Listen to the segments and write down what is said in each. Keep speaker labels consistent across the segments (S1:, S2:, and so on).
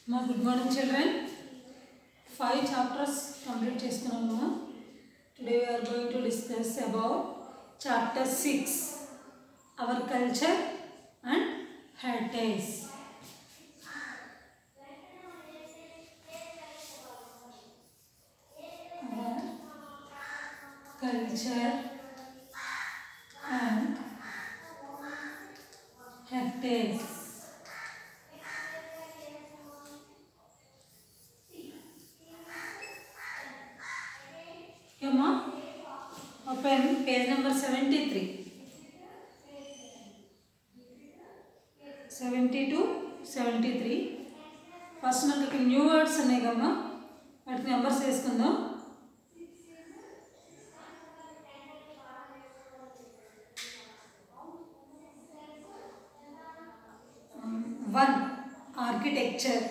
S1: Good morning, children. 5 chapters complete chestunnamu. Today we are going to discuss about chapter 6, our culture and heritage. Our culture and heritage. Come on, open page number 73. 70 to 73. First మనకి new words ఉన్నాయి కమ్మా, వాటికి numbers వేసుకుందాం. One, architecture.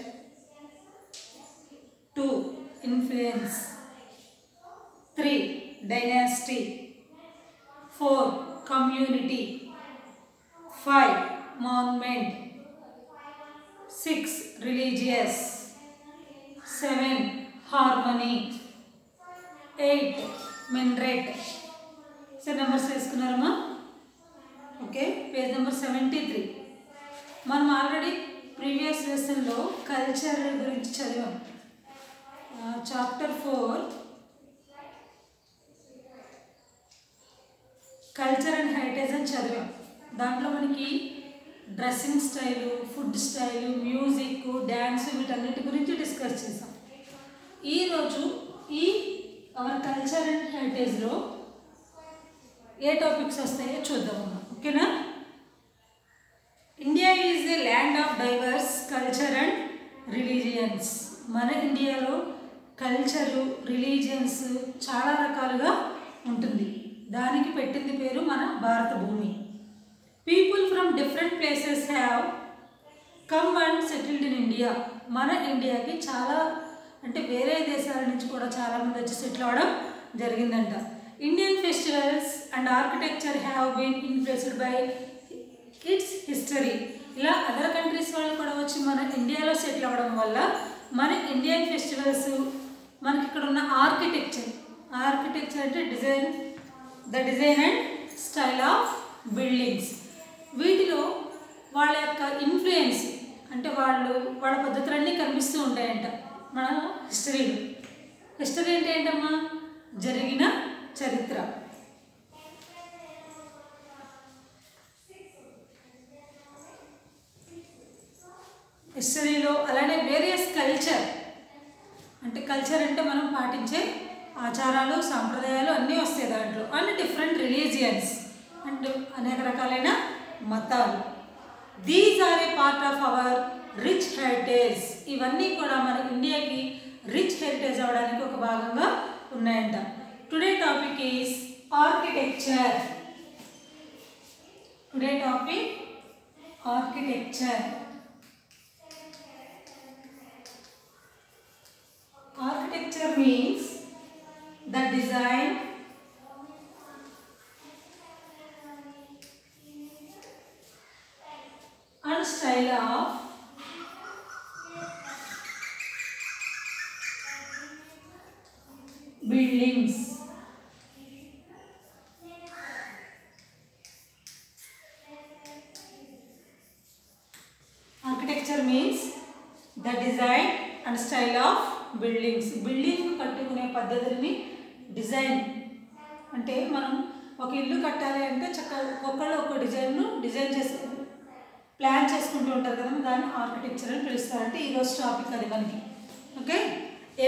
S1: 2, influence. 3, dynasty. 4, community. 5, monument. 6, religious. 7, harmony. 8, minaret. So numbers వేసుకున్నారమ్మా. Okay, page number 73. మనం already previous లెసన్లో culture గురించి చదివాం. Chapter 4 culture and heritage అని చదివాం. దాంట్లో మనకి dressing style, food style, music, dance వీటన్నిటి గురించి డిస్కస్ చేసాం. ఈరోజు ఈ అవర్ కల్చర్ అండ్ హెరిటేజ్లో ఏ టాపిక్స్ వస్తాయో చూద్దాం. ఓకేనా? India is the land of diverse culture and religions. మన ఇండియాలో కల్చరు, రిలీజియన్స్ చాలా రకాలుగా ఉంటుంది. దానికి పెట్టింది పేరు మన భారత భూమి. People from different places have come and settled in India. మన ఇండియాకి చాలా అంటే వేరే దేశాల నుంచి కూడా చాలామంది వచ్చి సెటిల్ అవ్వడం జరిగిందంట. Indian festivals and architecture have been influenced by its history. ఇలా అదర్ కంట్రీస్ వాళ్ళు కూడా వచ్చి మన ఇండియాలో సెటిల్ అవ్వడం వల్ల మన ఇండియన్ ఫెస్టివల్స్, మనకి ఇక్కడ ఉన్న ఆర్కిటెక్చర్ అంటే the design and style of buildings, వీటిలో వాళ్ళ యొక్క ఇన్ఫ్లుయెన్స్ అంటే వాళ్ళ పద్ధతులన్నీ కనిపిస్తూ ఉంటాయంట మన హిస్టరీలో. హిస్టరీ అంటే ఏంటమ్మా? జరిగిన చరిత్ర. హిస్టరీలో అలానే వేరియస్ కల్చర్ అంటే మనం పాటించే ఆచారాలు, సాంప్రదాయాలు అన్నీ వస్తాయి దాంట్లో. అండ్ డిఫరెంట్ రిలీజియన్స్ అండ్ అనేక రకాలైన మతాలు. These are a part of our rich heritage. ఇవన్నీ కూడా మన ఇండియాకి రిచ్ హెరిటేజ్ అవ్వడానికి ఒక భాగంగా ఉన్నాయంట. Today topic is architecture. Today topic architecture. Architecture means the design and style of buildings. Architecture means the design and style of buildings. Building కట్టుకునే పద్ధతుల్ని డిజైన్ అంటే మనం ఒక ఇల్లు కట్టాలి అంటే చక్కగా ఒక్కొక్కళ్ళు ఒక డిజైన్ చేసి ప్లాన్ చేసుకుంటూ ఉంటారు కదా, దాన్ని ఆర్కిటెక్చర్ అని పిలుస్తారంటే ఈరోజు టాపిక్ అది మనకి. Okay,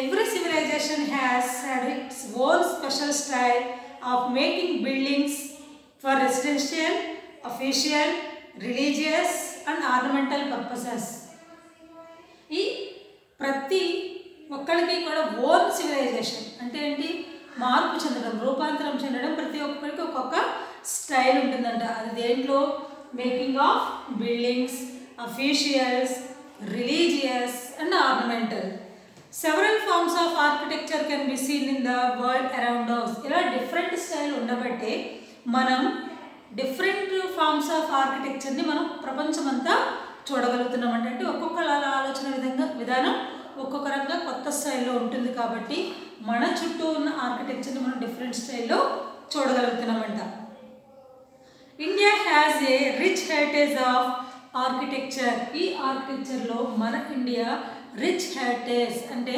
S1: every civilization has had its own special style of making buildings for residential, official, religious and ornamental purposes. ఈ ప్రతి ఒక్కరికి కూడా ఓన్ సివిలైజేషన్ అంటే ఏంటి? మార్పు చెందడం, రూపాంతరం చెందడం. ప్రతి ఒక్కరికి ఒక్కొక్క స్టైల్ ఉంటుందంట. అది దేంట్లో? Making of buildings, officials, religious and ornamental. Several forms of architecture can be seen in the world around us. ఇలా డిఫరెంట్ స్టైల్ ఉండబట్టే మనం డిఫరెంట్ ఫార్మ్స్ ఆఫ్ ఆర్కిటెక్చర్ని మనం ప్రపంచమంతా చూడగలుగుతున్నామంటే. అంటే ఒక్కొక్కళ్ళ ఆలోచన విధానం ఒక్కొక్క రకంగా కొత్త స్టైల్లో ఉంటుంది కాబట్టి మన చుట్టూ ఉన్న ఆర్కిటెక్చర్ని మనం డిఫరెంట్ స్టైల్లో చూడగలుగుతున్నామంట. India has a rich heritage of architecture. ఈ ఆర్కిటెక్చర్లో మన ఇండియా రిచ్ హెరిటేజ్ అంటే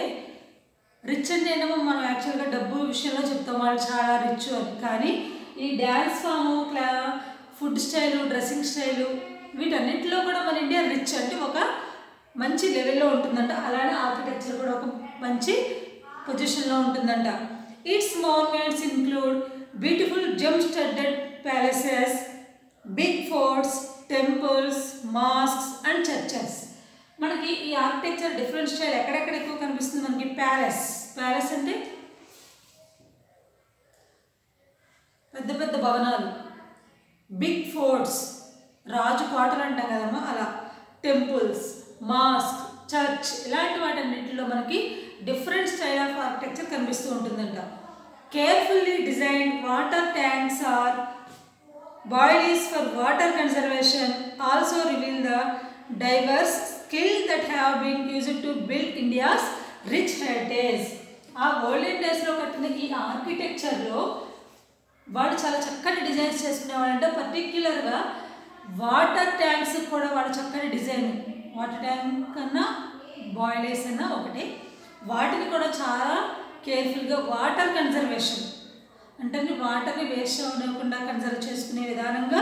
S1: రిచ్ అంటే ఏమో మనం యాక్చువల్గా డబ్బు విషయంలో చెప్తాం వాళ్ళు చాలా రిచ్ అని. కానీ ఈ dance form, food style, dressing style వీటన్నిటిలో కూడా మన ఇండియా రిచ్ అంటే ఒక మంచి లెవెల్లో ఉంటుందంట. అలానే ఆర్కిటెక్చర్ కూడా ఒక మంచి పొజిషన్లో ఉంటుందంట. Its monuments include beautiful gem studded palaces, big forts, temples, mosques and churches. మనకి ఈ ఆర్కిటెక్చర్ డిఫరెంట్ స్టైల్ ఎక్కడెక్కడ ఎక్కువ కనిపిస్తుంది మనకి? ప్యాలెస్ అంటే పెద్ద పెద్ద భవనాలు, బిగ్ ఫోర్ట్స్ రాజు కోటలు అంటాం కదమ్మా అలా, టెంపుల్స్, మాస్క్, చర్చ్ ఇలాంటి వాటన్నిటిలో మనకి డిఫరెంట్ స్టైల్ ఆఫ్ ఆర్కిటెక్చర్ కనిపిస్తూ ఉంటుందంట. Carefully designed water tanks or baolis for water conservation also reveal the diverse skill that have been used to build India's rich heritage. ఆ ఓల్డెన్ డేస్లో కట్టిన ఈ ఆర్కిటెక్చర్లో వాడు చాలా చక్కటి డిజైన్స్ చేసుకునేవాడంటే పర్టిక్యులర్గా వాటర్ ట్యాంక్స్ కూడా వాడు చక్కటి డిజైన్. వాటర్ ట్యాంక్ కన్నా బాయిలర్స్ అన్నా ఒకటే, వాటిని కూడా చాలా కేర్ఫుల్గా వాటర్ కన్జర్వేషన్ అంటే వాటర్ని వేస్ట్ అవ్వకుండా కన్జర్వ్ చేసుకునే విధానంగా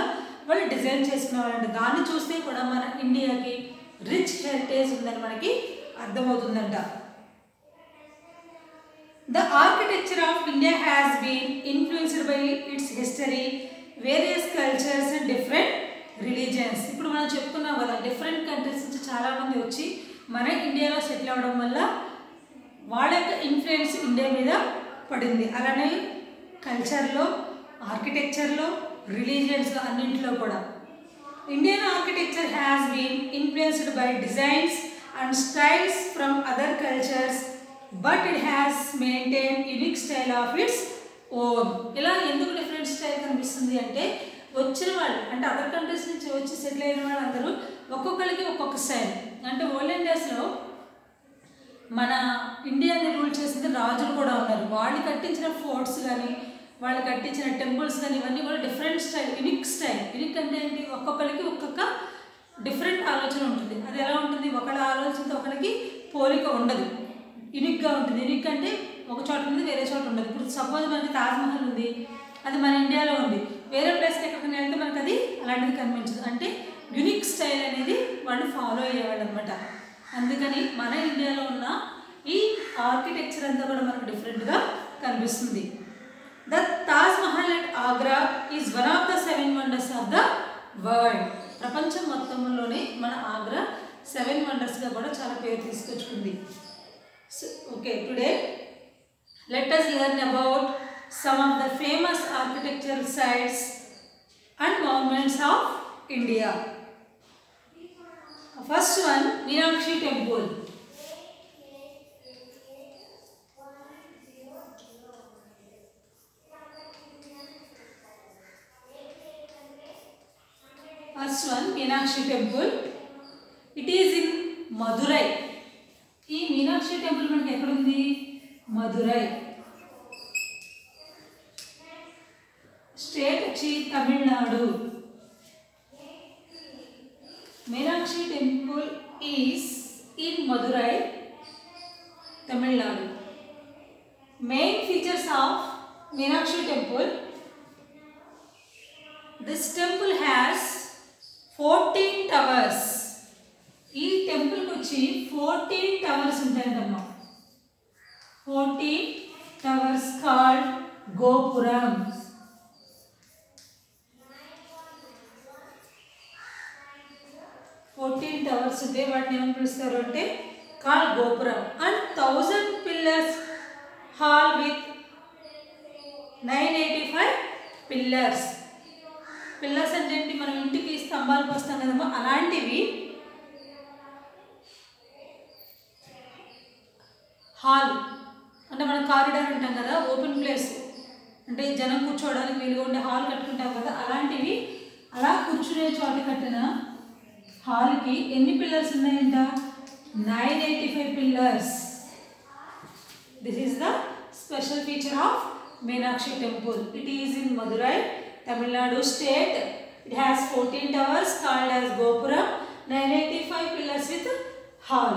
S1: వాళ్ళు డిజైన్ చేసుకునేవాళ్ళంటే దాన్ని చూస్తే కూడా మన ఇండియాకి రిచ్ హెరిటేజ్ ఉందని మనకి అర్థమవుతుందంట. The architecture of India has been influenced by its history, various cultures and different religions. ఇప్పుడు మనం చెప్పుకున్నాం కదా డిఫరెంట్ కంట్రీస్ నుంచి చాలామంది వచ్చి మన ఇండియాలో సెటిల్ అవ్వడం వల్ల వాళ్ళ యొక్క ఇన్ఫ్లుయెన్స్ ఇండియా మీద పడింది. అలానే కల్చర్లో, ఆర్కిటెక్చర్లో, రిలీజియన్స్లో అన్నింటిలో కూడా. Indian architecture has been influenced by designs and styles from other cultures but it has maintain unique style of its own. ఇలా ఎందుకు డిఫరెంట్ స్టైల్ కనిపిస్తుంది అంటే వచ్చిన వాళ్ళు అంటే అదర్ కంట్రీస్ నుంచి వచ్చి సెటిల్ అయిన వాళ్ళు అందరూ ఒక్కొక్కరికి ఒక్కొక్క స్టైల్. అంటే ఓల్డెన్ డేస్లో మన ఇండియాని రూల్ చేసింది రాజులు కూడా ఉన్నారు. వాళ్ళు కట్టించిన ఫోర్ట్స్ కానీ వాళ్ళు కట్టించిన టెంపుల్స్ కానీ ఇవన్నీ కూడా different style, unique style. Unique అంటే ఏంటి? ఒక్కొక్కరికి ఒక్కొక్క డిఫరెంట్ ఆలోచన ఉంటుంది. అది ఎలా ఉంటుంది? ఒకళ్ళ ఆలోచనతో ఒకరికి పోలిక ఉండదు, యూనిక్గా ఉంటుంది. యూనిక్ అంటే ఒక చోట ఉంది వేరే చోట ఉండదు. ఇప్పుడు సపోజ్ మనకి తాజ్మహల్ ఉంది, అది మన ఇండియాలో ఉంది, వేరే ప్లేస్కి ఎక్కడికి వెళ్తే మనకు అది అలాంటిది కనిపించదు. అంటే యూనిక్ స్టైల్ అనేది వాళ్ళు ఫాలో అయ్యేవాళ్ళు అనమాట. అందుకని మన ఇండియాలో ఉన్న ఈ ఆర్కిటెక్చర్ అంతా కూడా మనకు డిఫరెంట్గా కనిపిస్తుంది. The Taj Mahal at Agra is one of the 7 wonders of the world. ప్రపంచం మొత్తంలోనే మన ఆగ్రా 7 వండర్స్గా కూడా చాలా పేరు తీసుకొచ్చుకుంది. Okay, today let us learn about some of the famous architectural sites and monuments of India. First one, Meenakshi Temple. First one, Meenakshi Temple. It is in Madurai. ఈ Meenakshi temple మనకి ఎక్కడుంది? Madurai. State వచ్చి Tamil Nadu. Meenakshi temple is in Madurai, Tamil Nadu. Main features of Meenakshi temple. This temple has 14 towers. ఈ టెంపుల్కి వచ్చి 14 towers ఉంటాయంటమ్మా. 14 towers called గోపురం. Towers ఉంటే వాటిని ఏమని పిలుస్తారు అంటే కాల్డ్ గోపురం. And 1000 pillars hall with 985 pillars. Pillars అంటే ఏంటి? మనం ఇంటికి స్తంభాలు పోస్తాం కదమ్మా, అలాంటివి హాల్ అంటే మనం కారిడార్ ఉంటాం కదా, ఓపెన్ ప్లేస్ అంటే జనం కూర్చోవడానికి వీలుగా ఉండే హాల్ కట్టుకుంటాం కదా, అలాంటివి అలా కూర్చునే చోట కట్టిన హాల్కి ఎన్ని పిల్లర్స్ ఉన్నాయంట? 985 pillars. This is the special feature of Meenakshi temple. It is in Madurai, Tamil Nadu state. It has 14 towers called as Gopuram, 985 pillars with hall.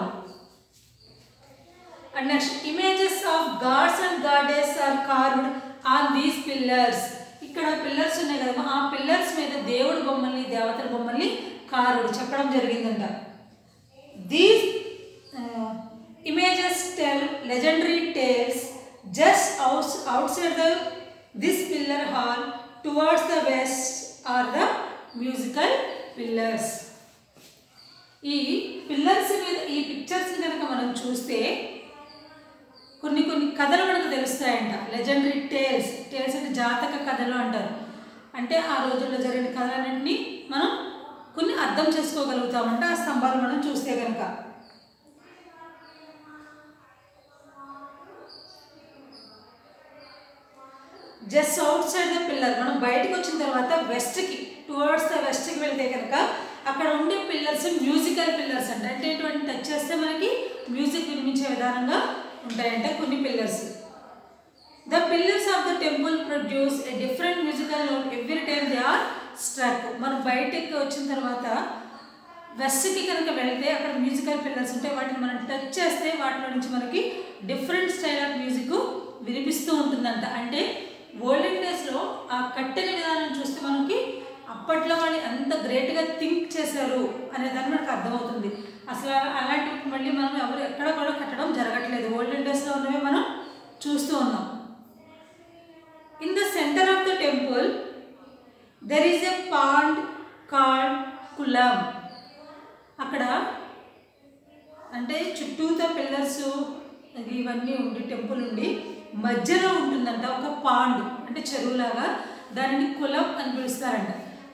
S1: And next, images of gods and goddesses are carved on these pillars. ఇక్కడ pillars ఉన్నాయి కదా, ఆ pillars మీద దేవుడి బొమ్మల్ని దేవతల బొమ్మల్ని కారుడు చెక్కడం జరిగిందంట. These images tell legendary tales. Just outside this pillar hall towards the west are the musical pillars. ఈ పిల్లర్స్ మీద ఈ పిక్చర్స్ కనుక మనం చూస్తే కొన్ని కథలు మనకు తెలుస్తాయంట. లెజెండరీ టేల్స్ అంటే జాతక కథలు అంటారు. అంటే ఆ రోజుల్లో జరిగిన కథలన్నింటినీ మనం కొన్ని అర్థం చేసుకోగలుగుతామంట ఆ స్తంభాలు మనం చూస్తే కనుక. Just out side the pillar, మనం బయటకు వచ్చిన తర్వాత వెస్ట్కి టువర్డ్స్ ద వెస్ట్కి వెళ్తే కనుక అక్కడ ఉండే పిల్లర్స్ మ్యూజికల్ పిల్లర్స్ అంట. అంటే ఇటువంటి టచ్ చేస్తే మనకి మ్యూజిక్ వినిపించే విధానంగా ఉంటాయంట కొన్ని pillars. The pillars of the temple produce a different musical note every time they are struck. మనం బయటకి వచ్చిన తర్వాత వెస్ట్కి కనుక వెళ్తే అక్కడ మ్యూజికల్ పిల్లర్స్ ఉంటాయి. వాటిని మనం టచ్ చేస్తే వాటిలో నుంచి మనకి డిఫరెంట్ స్టైల్ ఆఫ్ మ్యూజిక్ వినిపిస్తూ ఉంటుందంట. అంటే ఓల్డెన్ డేస్లో ఆ కట్టిన విధానం చూస్తే మనకి అప్పట్లో వాళ్ళు ఎంత గ్రేట్గా థింక్ చేశారు అనేదాన్ని మనకు అర్థమవుతుంది. అసలు అలాంటివి మళ్ళీ మనం ఎవరు ఎక్కడ కూడా కట్టడం జరగట్లేదు. ఓల్డెన్ డేస్లో ఉన్నవి మనం చూస్తూ ఉన్నాం. In the centre of the temple there is a pond called kulam. అక్కడ అంటే చుట్టూతో పిల్లర్స్ ఇవన్నీ ఉండి టెంపుల్ ఉండి మధ్యలో ఉంటుందంట ఒక పాండ్, అంటే చెరువులాగా. దానిని కులం అని పిలుస్తారంట.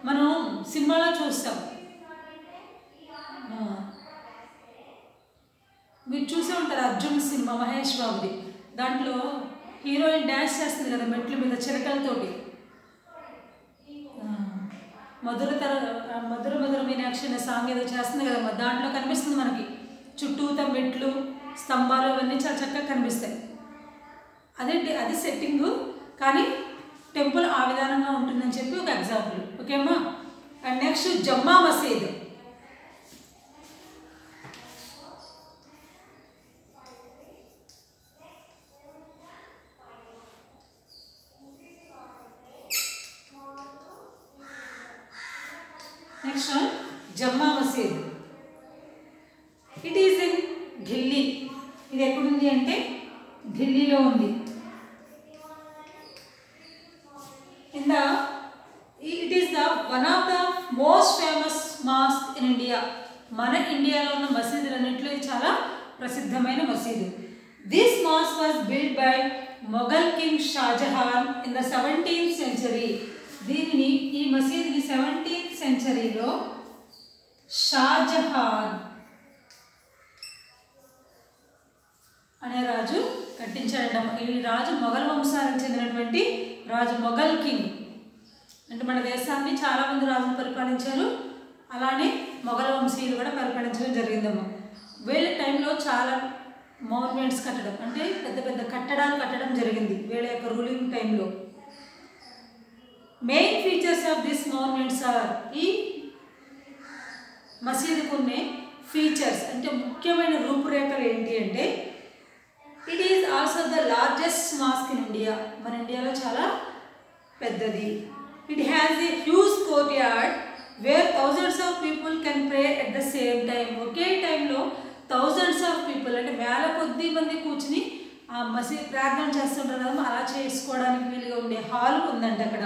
S1: మనం సినిమాలో చూస్తాం, మీరు చూసే ఉంటారు అర్జున్ సినిమా మహేష్ బాబుది. దాంట్లో హీరోయిన్ డ్యాన్స్ చేస్తుంది కదా మెట్ల మీద చిరకలతోటి. మధుర మీనాక్షి అనే సాంగ్ ఏదో చేస్తుంది కదా, దాంట్లో కనిపిస్తుంది మనకి చుట్టూత మెట్లు స్తంభాలు అవన్నీ చాలా చక్కగా కనిపిస్తాయి. అది సెట్టింగు, కానీ టెంపుల్ ఆ విధానంగా ఉంటుందని చెప్పి ఒక ఎగ్జాంపుల్. ఓకేమ్మా. అండ్ నెక్స్ట్ జమ్మా మసీద్. Next Jama Masjid. It is in Delhi. ఇది ఎక్కడుంది అంటే ఢిల్లీలో ఉంది. It is the one of the most famous mosque in India. మన ఇండియాలో ఉన్న మసీదులన్నింటిలో ఇది చాలా ప్రసిద్ధమైన మసీదు. This mosque was built by Mughal King Shah Jahan in the 17th century. ఈ మసీదుని 17th centuryలో షాజహాన్ అనే రాజు కట్టించాడంట. ఈ రాజు మొఘల్ వంశానికి చెందినటువంటి రాజు, మొఘల్ కింగ్. అంటే మన దేశాన్ని చాలామంది రాజులు పరిపాలించారు, అలానే మొఘల్ వంశీయులు కూడా పరిపాలించడం జరిగిందమ్మా. వీళ్ళ టైంలో చాలా మౌన్మెంట్స్ కట్టడం, అంటే పెద్ద పెద్ద కట్టడాలు కట్టడం జరిగింది వీళ్ళ యొక్క రూలింగ్ టైంలో. Main features of this monuments are, ఈ మసీదుకు ఉండే ఫీచర్స్ అంటే ముఖ్యమైన రూపురేఖలు ఏంటి అంటే, it is also the largest mosque in India. మన ఇండియాలో చాలా పెద్దది. It has a huge courtyard where thousands of people can pray at the same time. ఒకే టైంలో థౌజండ్స్ ఆఫ్ పీపుల్ అంటే వేల కొద్ది మంది కూర్చుని ఆ మసీద్ ప్రార్థన చేస్తుంటారు కదా, అలా చేసుకోవడానికి వీలుగా ఉండే హాల్ ఉందండి అక్కడ.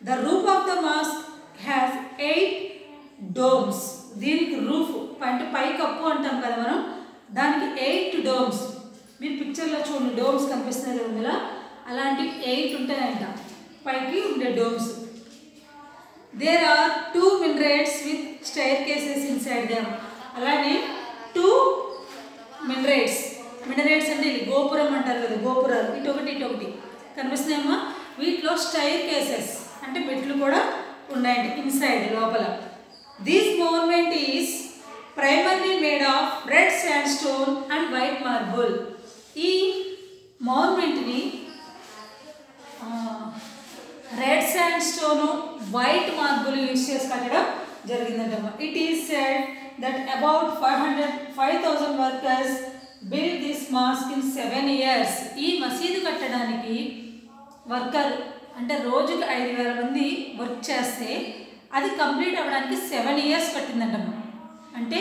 S1: The roof of the mosque has 8 domes. దీనికి రూఫ్ అంటే పై కప్పు అంటాం కదా మనం, దానికి 8 డోమ్స్. మీరు పిక్చర్లో చూడండి, డోమ్స్ కనిపిస్తున్నాయి ఇందులో, అలాంటి 8 ఉంటాయంట పైకి ఉండే domes. There are 2 minarets with staircases inside them. అలానే 2 మినరేట్స్. మినరేట్స్ అంటే గోపురం అంటారు కదా, గోపురాలు ఇటొకటి కనిపిస్తున్నాయమ్మా. వీటిలో స్టైర్ కేసెస్ అంటే మెట్లు కూడా ఉన్నాయండి ఇన్సైడ్ లోపల. These monument is primarily made of red sandstone and white marble. ఈ monumentని red sand stone white marble use చేసి కట్టడం జరిగిందంటమ్మా. It is said that about 5,000 workers build this mosque in 7 years. ఈ మసీదు కట్టడానికి వర్కర్ అంటే రోజుకి 5,000 మంది వర్క్ చేస్తే అది కంప్లీట్ అవ్వడానికి 7 years పట్టిందంటమ్మా. అంటే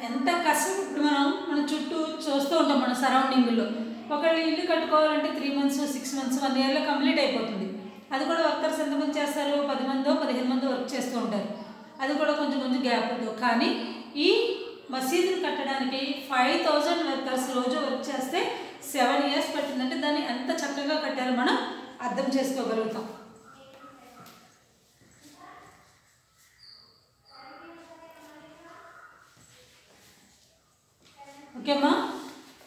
S1: ఎంత కష్టం. ఇప్పుడు మన చుట్టూ చూస్తూ ఉంటాం మన సరౌండింగ్లో. ఒకళ్ళు ఇల్లు కట్టుకోవాలంటే 3 months 6 months 1 yearలో కంప్లీట్ అయిపోతుంది. అది కూడా వర్కర్స్ ఎంతమంది చేస్తారు, 10 మందో 15 మందో వర్క్ చేస్తూ ఉంటారు. అది కూడా కొంచెం కొంచెం గ్యాప్ ఉంటుంది. కానీ ఈ మసీదుని కట్టడానికి 5,000 వర్కర్స్ రోజు వర్క్ చేస్తే 7 years పట్టిందంటే దాన్ని ఎంత చక్కగా కట్టారో మనం అర్థం చేసుకోగలుగుతాం. ఓకేమ్మా,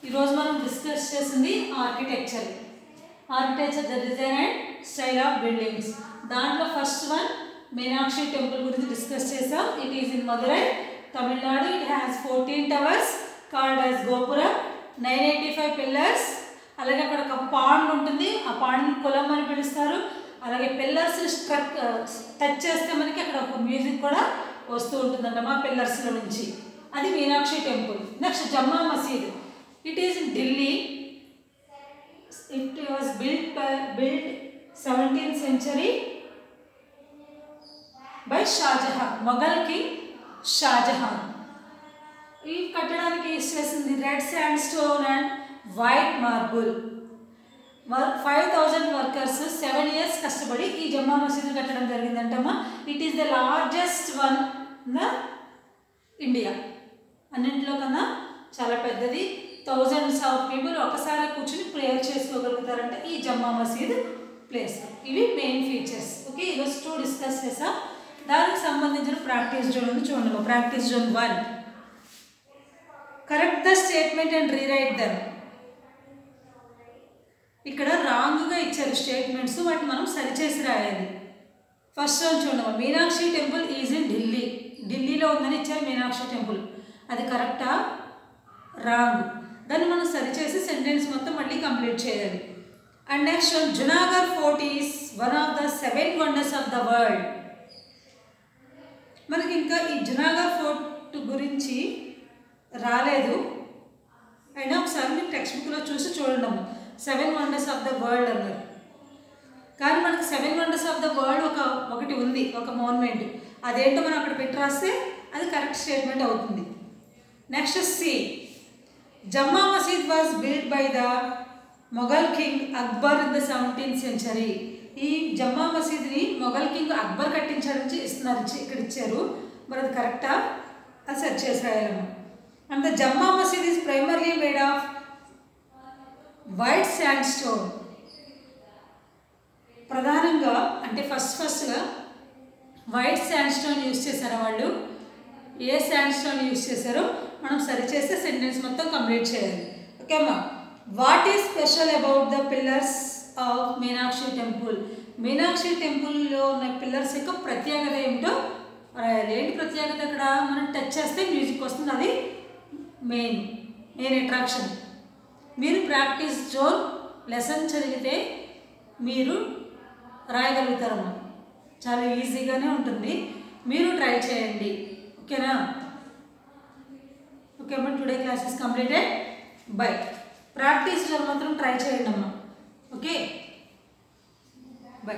S1: ఈరోజు మనం డిస్కస్ చేసింది architecture, the design and style of buildings. దాంట్లో ఫస్ట్ వన్ మీనాక్షి టెంపుల్ గురించి డిస్కస్ చేసాం. It is in Madurai, Tamil Nadu. It has 14 towers called as గోపురం, 985 pillars. అలాగే అక్కడ ఒక పాండ్ ఉంటుంది, ఆ పాండ్ని కులం అని పిలుస్తారు. అలాగే పిల్లర్స్ టచ్ చేస్తే మనకి అక్కడ ఒక మ్యూజిక్ కూడా వస్తూ ఉంటుందంట మా పిల్లర్స్లో నుంచి. అది Meenakshi temple. Next Jama Masjid. It is in Delhi. It was built 17th century by Shahjahan, Mughal king Shahjahan. ఈ కట్టడానికి యూజ్ చేసింది red sand stone and white marble. 5,000 workers 7 years కష్టపడి ఈ జమ్మా మసీదు కట్టడం జరిగిందంటమ్మా. It is the largest one in the India. అన్నింటిలో కన్నా చాలా పెద్దది. thousands of people ఒకసారి కూర్చుని ప్రేయర్ చేసుకోగలుగుతారంటే ఈ జమ్మా మసీద్ ప్లేస్. ఇవి మెయిన్ ఫీచర్స్. ఓకే, ఈరోజు 2 డిస్కస్ చేసాం. దానికి సంబంధించిన ప్రాక్టీస్ జోన్ ఉంది చూడండి. Practice zone 1, correct the statement and rewrite them. ఇక్కడ రాంగ్గా ఇచ్చారు స్టేట్మెంట్స్, వాటిని మనం సరిచేసి రాయాలి. ఫస్ట్ వన్ చూడండి, Meenakshi temple is in Delhi. ఢిల్లీలో ఉందని ఇచ్చారు మీనాక్షి టెంపుల్. అది కరెక్టా రాంగ్? దాన్ని మనం సరిచేసి సెంటెన్స్ మొత్తం మళ్ళీ కంప్లీట్ చేయాలి. And next Junagadh fort is one of the 7 wonders of the world. మనకి ఇంకా ఈ జునాగఢ్ ఫోర్ట్ గురించి రాలేదు, అయినా ఒకసారి మీరు టెక్స్ట్ బుక్లో చూసి చూడండి. 7 wonders ఆఫ్ ద వరల్డ్ అన్నారు. కానీ మనకి 7 wonders ఆఫ్ ద వరల్డ్ ఒకటి ఉంది, ఒక మోన్మెంట్. అదేంటో మనం అక్కడ పెట్టి రాస్తే అది కరెక్ట్ స్టేట్మెంట్ అవుతుంది. నెక్స్ట్ సి, జమ్మా మసీద్ was built by the Mughal king Akbar in the 17th century. ఈ జమ్మా మసీద్ని మొఘల్ కింగ్ అక్బర్ కట్టించాడని ఇస్తున్నారు, ఇక్కడ ఇచ్చారు. మరి అది కరెక్టా? అది సెర్చ్ చేసి రాయాలమ్మా. అండ్ ద జమ్మా మసీద్ is primarily made off white sand stone. ప్రధానంగా అంటే ఫస్ట్గా వైట్ శాండ్ స్టోన్ యూజ్ చేశారు వాళ్ళు. ఏ శాండ్ స్టోన్ యూజ్ చేశారో మనం సరిచేస్తే సెంటెన్స్ మొత్తం కంప్లీట్ చేయాలి. ఓకే అమ్మా. What is special about the pillars of Meenakshi temple? Meenakshi టెంపుల్లో ఉన్న పిల్లర్స్ యొక్క ప్రత్యేకత ఏమిటో రాయాలి. ఏంటి ప్రత్యేకత? ఇక్కడ మనం టచ్ చేస్తే మ్యూజిక్ వస్తుంది, అది మెయిన్ అట్రాక్షన్. మీరు ప్రాక్టీస్ జోన్ లెసన్ చదివితే మీరు రాయగలుగుతారమ్మా. చాలా ఈజీగానే ఉంటుంది, మీరు ట్రై చేయండి. ఓకేనా? ఓకే అమ్మా, today class is completed. By. Practice zone మాత్రం ట్రై చేయండి అమ్మా. Okay, by.